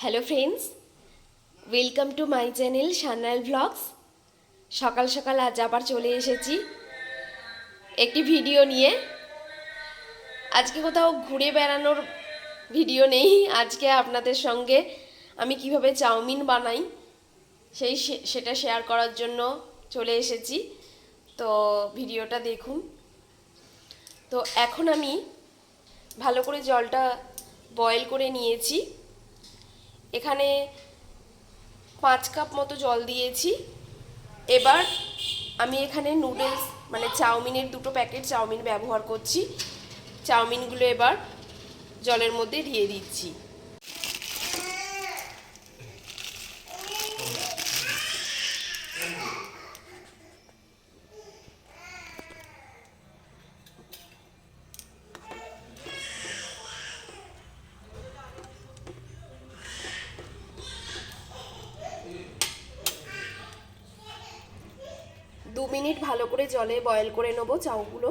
Hello friends, welcome to my channel Sanyal vlogs. সকাল সকাল আজ আবার চলে এসেছি একটি ভিডিও নিয়ে। আজকে কোথাও ঘুরে বেড়ানোর ভিডিও নেই, আজকে আপনাদের সঙ্গে আমি কিভাবে চাউমিন বানাই সেটা শেয়ার করার জন্য চলে এসেছি। তো ভিডিওটা দেখুন। তো এখন আমি ভালো করে জলটা বয়েল করে নিয়েছি। এখানে 5 কাপ মতো জল দিয়েছি। এবার আমি এখানে নুডলস মানে চাউমিনের 2টো প্যাকেট চাউমিন ব্যবহার করছি। চাউমিনগুলো এবার জলের মধ্যে দিয়ে দিচ্ছি। দু মিনিট ভালো করে জলে বয়েল করে নেব চাউগুলো।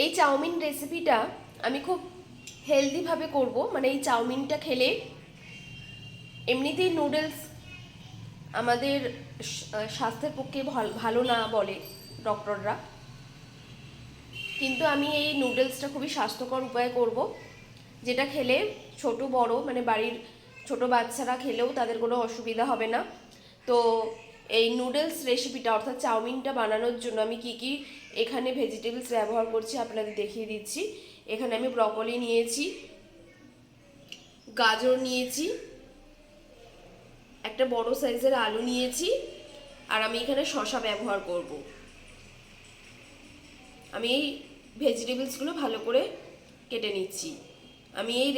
এই চাউমিন রেসিপিটা আমি খুব হেলদিভাবে করব, মানে এই চাউমিনটা খেলে এমনিতেই নুডলস আমাদের স্বাস্থ্যের পক্ষে ভালো না বলে ডক্টররা, কিন্তু আমি এই নুডলসটা খুবই স্বাস্থ্যকর উপায়ে করব, যেটা খেলে ছোট বড় মানে বাড়ির ছোট বাচ্চারা খেলেও তাদের কোনো অসুবিধা হবে না। তো এই নুডলস রেসিপিটা অর্থাৎ চাউমিনটা বানানোর জন্য আমি কি কি এখানে ভেজিটেবলস ব্যবহার করছি আপনাদের দেখিয়ে দিচ্ছি। এখানে আমি ব্রকলি নিয়েছি, গাজর নিয়েছি, একটা বড় সাইজের আলু নিয়েছি, আর আমি এখানে শসা ব্যবহার করব। আমি এই ভেজিটেবলসগুলো ভালো করে কেটে নিচ্ছি। আমি এই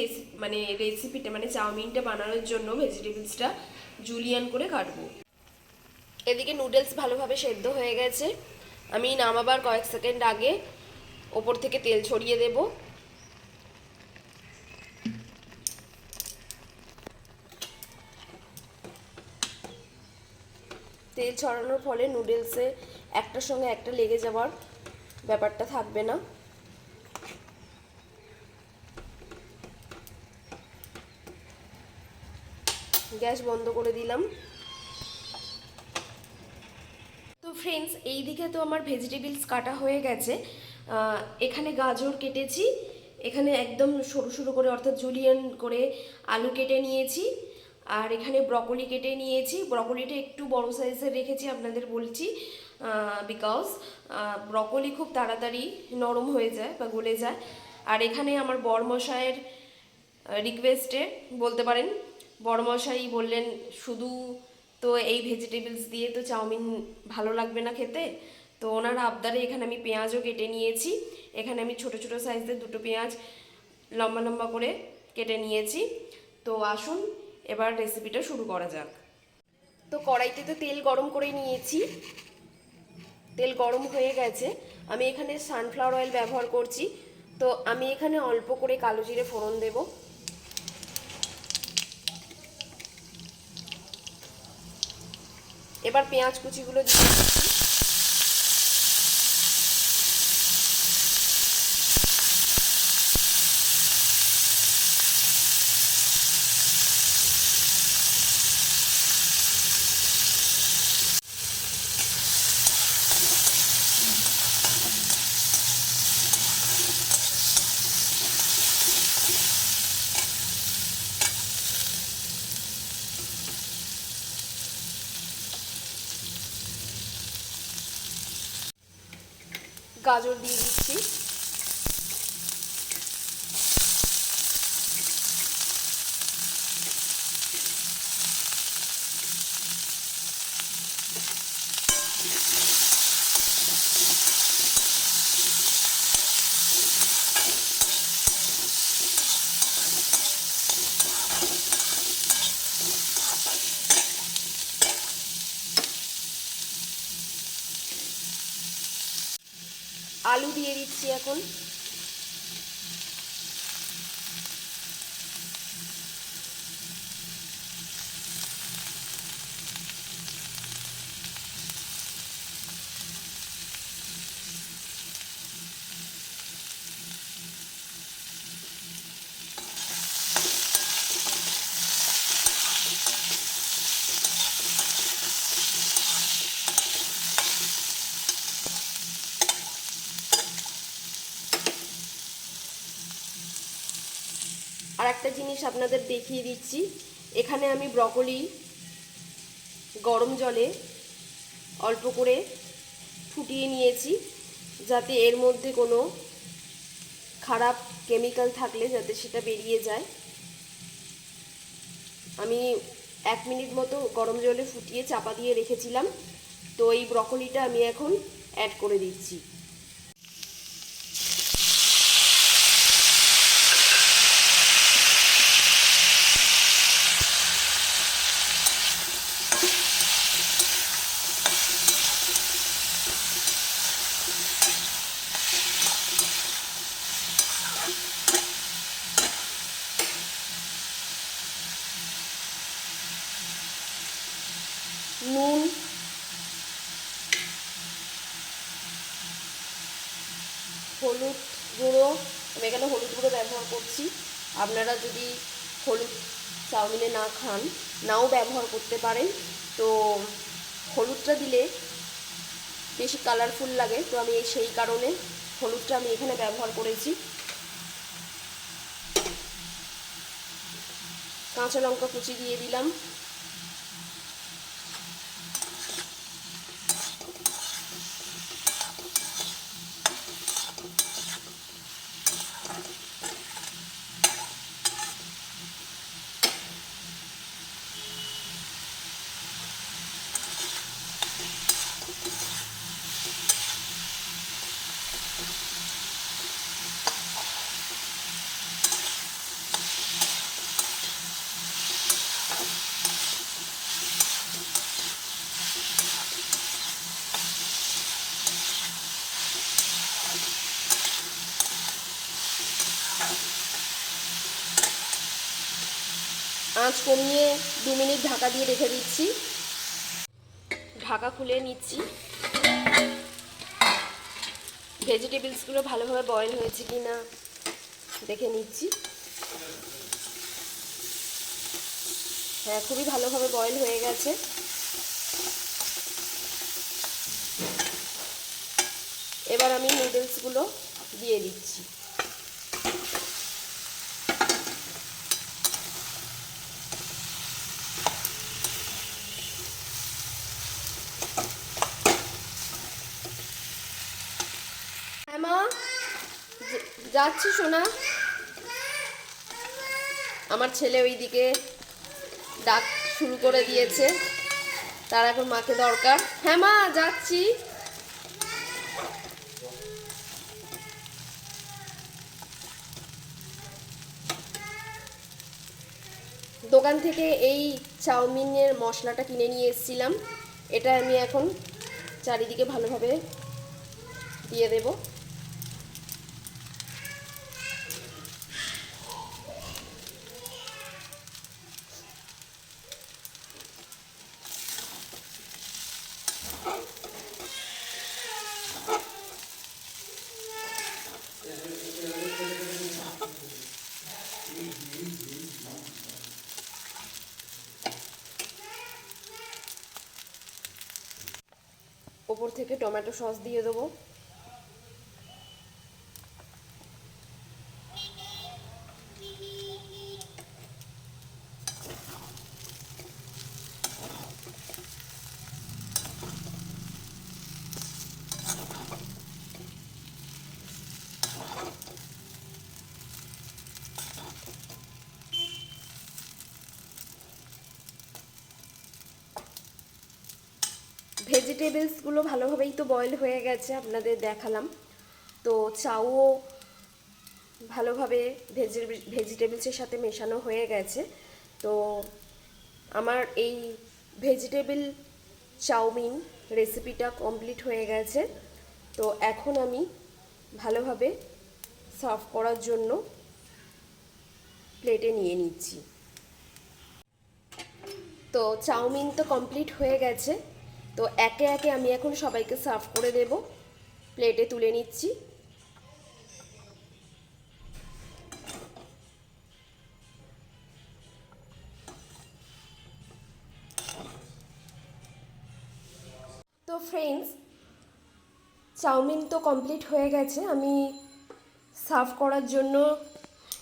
রেসিপিটা মানে চাউমিনটা বানানোর জন্য ভেজিটেবলসটা জুলিয়ান করে কাটবো। এদিকে নুডলস ভালোভাবে সেদ্ধ হয়ে গেছে। আমি নামাবার কয়েক সেকেন্ড আগে ওপর থেকে তেল ছড়িয়ে দেব। তেল ছড়ানোর ফলে নুডলসে একটার সঙ্গে একটা লেগে যাওয়ার ব্যাপারটা থাকবে না। গ্যাস বন্ধ করে দিলাম। তো ফ্রেন্ডস, এই দিকে তো আমার ভেজিটেবলস কাটা হয়ে গেছে। এখানে গাজর কেটেছি, এখানে একদম সরু সরু করে অর্থাৎ জুলিয়ান করে আলু কেটে নিয়েছি, আর এখানে ব্রকলি কেটে নিয়েছি। ব্রকলিটা একটু বড় সাইজের রেখেছি আপনাদের বলছি, বিকজ ব্রকলি খুব তাড়াতাড়ি নরম হয়ে যায় বা গলে যায়। আর এখানে আমার বরমশাইয়ের রিকোয়েস্টে বলতে পারেন, বড়মশাই বললেন শুধু তো এই ভেজিটেবলস দিয়ে তো চাউমিন ভালো লাগবে না খেতে, তো ওনার আবদারে এখানে আমি পেঁয়াজও কেটে নিয়েছি। এখানে আমি ছোট ছোট সাইজের 2টো পেঁয়াজ লম্বা লম্বা করে কেটে নিয়েছি। তো আসুন এবার রেসিপিটা শুরু করা যাক। তো কড়াইতে তো তেল গরম করে নিয়েছি, তেল গরম হয়ে গেছে। আমি এখানে সানফ্লাওয়ার অয়েল ব্যবহার করছি। তো আমি এখানে অল্প করে কালো জিরে ফোড়ন দেব। এবার পেঁয়াজ কুচিগুলো দিয়ে দিচ্ছি। গাজর দিয়ে দিচ্ছি। আলু দিয়ে দিচ্ছি এখন। একটা জিনিস আপনাদের দেখিয়ে দিচ্ছি। এখানে আমি ব্রকলি গরম জলে অল্প করে ফুটিয়ে নিয়েছি, যাতে এর মধ্যে কোনো খারাপ কেমিক্যাল থাকলে যাতে সেটা বেরিয়ে যায়। আমি 1 মিনিট মতো গরম জলে ফুটিয়ে চাপা দিয়ে রেখেছিলাম। তো এই ব্রকলিটা আমি এখন অ্যাড করে দিচ্ছি। নুন, হলুদ গুঁড়ো, আমি এখানে হলুদ গুঁড়ো ব্যবহার করছি। আপনারা যদি হলুদ চাউমিনে না খান, নাও ব্যবহার করতে পারেন। তো হলুদটা দিলে বেশি কালারফুল লাগে, তো আমি সেই কারণে হলুদটা আমি এখানে ব্যবহার করেছি। কাঁচা লঙ্কা কুচি দিয়ে দিলাম। আঁচ কমিয়ে 2 মিনিট ঢাকা দিয়ে রেখে দিচ্ছি। ঢাকা খুলে নিচ্ছি। ভেজিটেবলসগুলো ভালোভাবে বয়েল হয়েছে কি না দেখে নিচ্ছি। হ্যাঁ, খুবই ভালোভাবে বয়েল হয়ে গেছে। এবার আমি নুডলসগুলো দিয়ে দিচ্ছি। হ্যাঁ মা, যাচ্ছি সোনা। আমার ছেলে ওইদিকে ডাক শুরু করে দিয়েছে, তার এখন মাকে দরকার। হ্যাঁ মা, যাচ্ছি। দোকান থেকে এই চাউমিনের মশলাটা কিনে নিয়ে এসেছিলাম। এটা আমি এখন চারিদিকে ভালোভাবে দিয়ে দেব। ওপর থেকে টমেটো সস দিয়ে দেবো। ভেজিটেবলসগুলো ভালোভাবেই তো বয়েল হয়ে গেছে, আপনাদের দেখালাম। তো চাউও ভালোভাবে ভেজিটেবলসের সাথে মেশানো হয়ে গেছে। তো আমার এই ভেজিটেবল চাউমিন রেসিপিটা কমপ্লিট হয়ে গেছে। তো এখন আমি ভালোভাবে সার্ভ করার জন্য প্লেটে নিয়ে নিচ্ছি। তো চাউমিন তো কমপ্লিট হয়ে গেছে। তো একে একে আমি এখন সবাইকে সার্ভ করে দেব। প্লেটে তুলে নিচ্ছি। তো ফ্রেন্ডস, চাউমিন তো কমপ্লিট হয়ে গেছে। আমি সার্ভ করার জন্য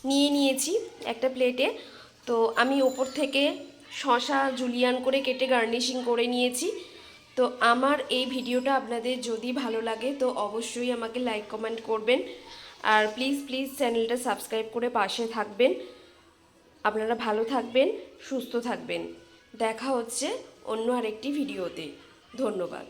নিয়ে নিয়েছি একটা প্লেটে। তো আমি ওপর থেকে শসা জুলিয়ান করে কেটে গার্নিশিং করে নিয়েছি। তো আমার এই ভিডিওটা আপনাদের যদি ভালো লাগে তো অবশ্যই আমাকে লাইক কমেন্ট করবেন, আর প্লিজ প্লিজ চ্যানেলটা সাবস্ক্রাইব করে পাশে থাকবেন। আপনারা ভালো থাকবেন, সুস্থ থাকবেন। দেখা হচ্ছে অন্য আরেকটি ভিডিওতে। ধন্যবাদ।